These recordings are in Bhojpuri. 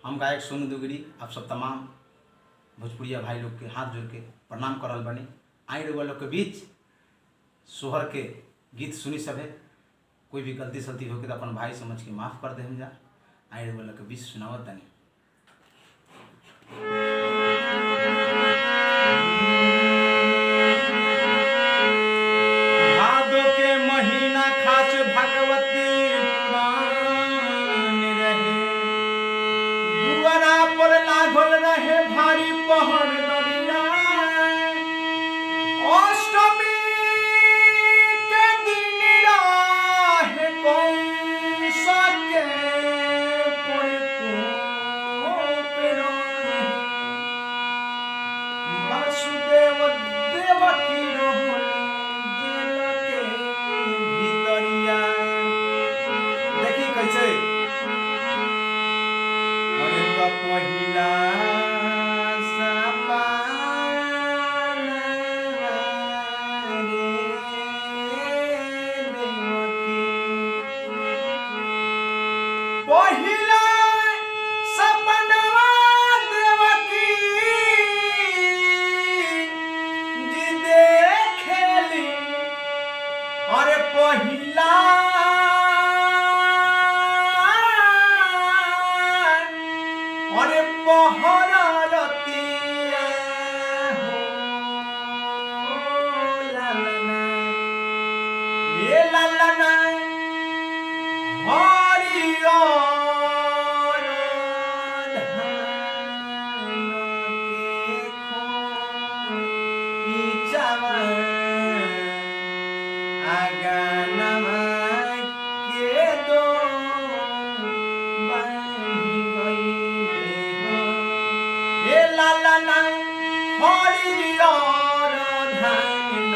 हम गायक सोनू दुगरी आप सब तमाम भोजपुरिया भाई लोग के हाथ जोड़ के प्रणाम कर रहल बानी। आई रउआ लोग के बीच सोहर के गीत सुनी सभे। कोई भी गलती सलती होके तो अपन भाई समझ के माफ़ कर देम जा। आई रउआ लोग के बीच सुनावत तानी। भादो के महीना खास भगवती पुराण रहे, दुआरा पर लागल रहे भारी पहर दरिया। अष्टमी के दिन रहे कंस के प्रकोप रहे, वासुदेव देवकी रहल जेल के भितरिया। देखी कैसे अरे तो पहिला पहिला सपनवा देवकी जी देखेली। अरे पहिला अरे पहरा रतिया हो लालना ये लालना हरियर धान के खोइचावा आंगनवा के दो बानी गइले हो। ए लालना हरियर धान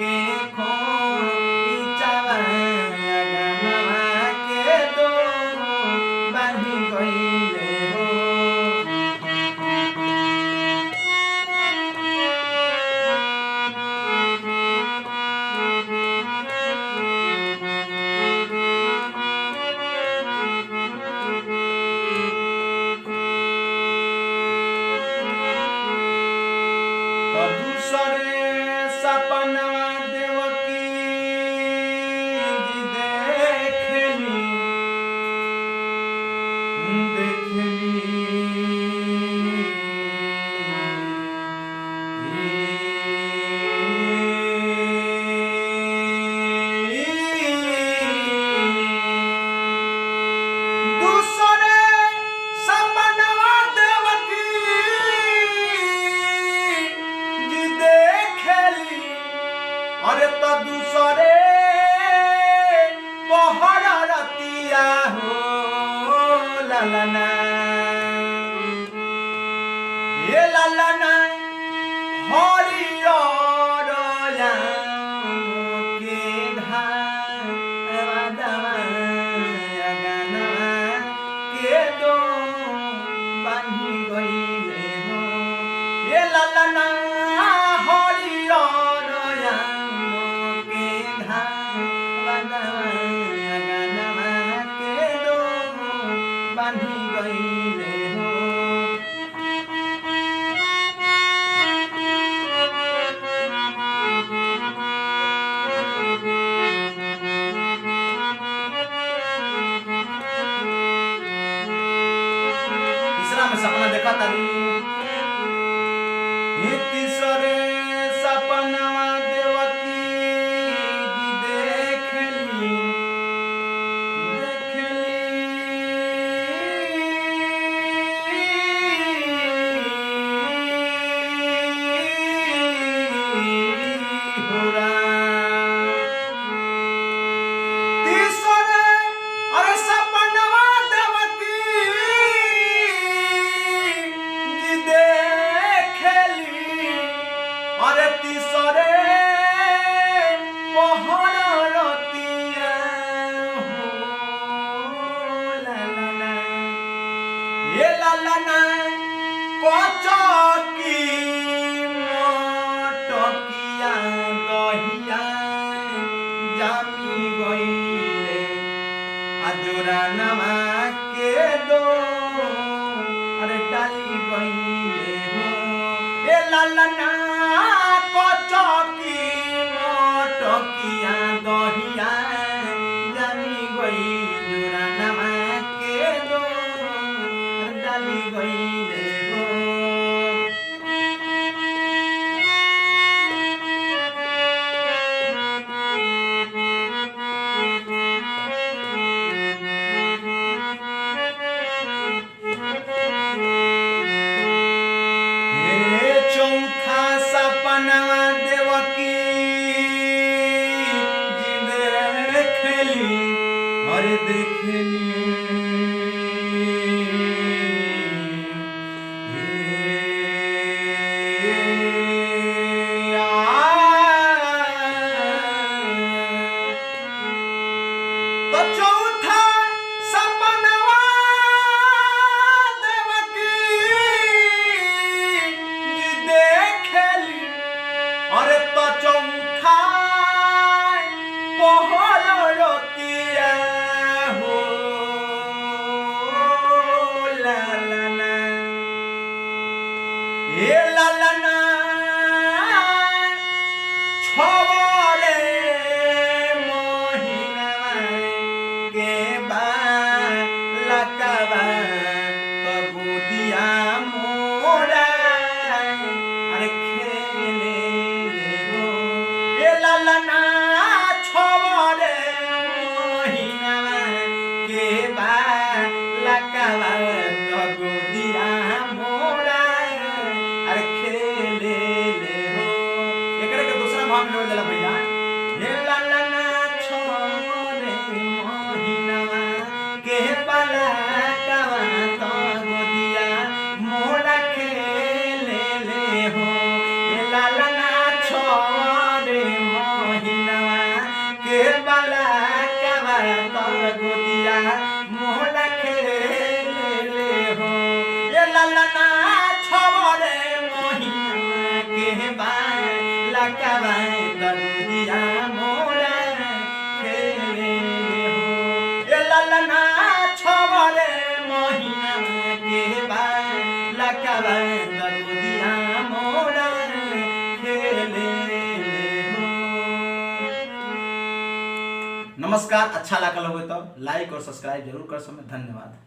के खोइचावा आंगनवा के दो बानी गइले हो। तो दूसरे सपनवा देवकी जी देखली दूसरे सपनवा देवकी जी देखली। अरे तो दूसरे पहरा रतिया हो लालना ये लालना हरियर के धावा दावा आंगनवा के दो बानी गइले हो। ये लालना हरियर के धावा दावा आंगनवा के दो बानी गइले हो। तीसरा में सपना देखा तारी। ये तीसरे सपनवा देवकी जी देखली होरा। तीसरे अरे सपनवा देवकी जी देखली। अरे तीसरे पहरा रतिया हो लालना ये लालना कचकी मटकिया दहिया जामी गइले आजोरा नवा के दो ललना कचकी मोटकिया दहिया जामी गई जुरा नमा के दो डाली गई रे चौथा सपनवा देवकी जी देखली अरे देखली तो चौथा सपनवा अरे तो चौथा पहल रतिया हो लालना ए लालना छवरे महीना के बा लकवा तो गोदिया मोरा अरे खेले ललना छवरे महीना के बा लकवा तो गोदिया मोरा अरे खेले ले हो एकरे के दूसरा भाव में लेला भैया हे ललना छवरे महीना के बा लकवा तो गोदिया मोरा खेले ले हो हे ललना छवरे के बाला कवा तो गोदिया मोहला खेले ले हो ये ललना छवरे महीना के बाला कवा तो गोदिया मोहला खेले ले हो ये ललना छवरे महीना के बाला कवा तो गोदिया मोहला खेले। नमस्कार, अच्छा लागल हो तो लाइक और सब्सक्राइब जरूर कर समय। धन्यवाद।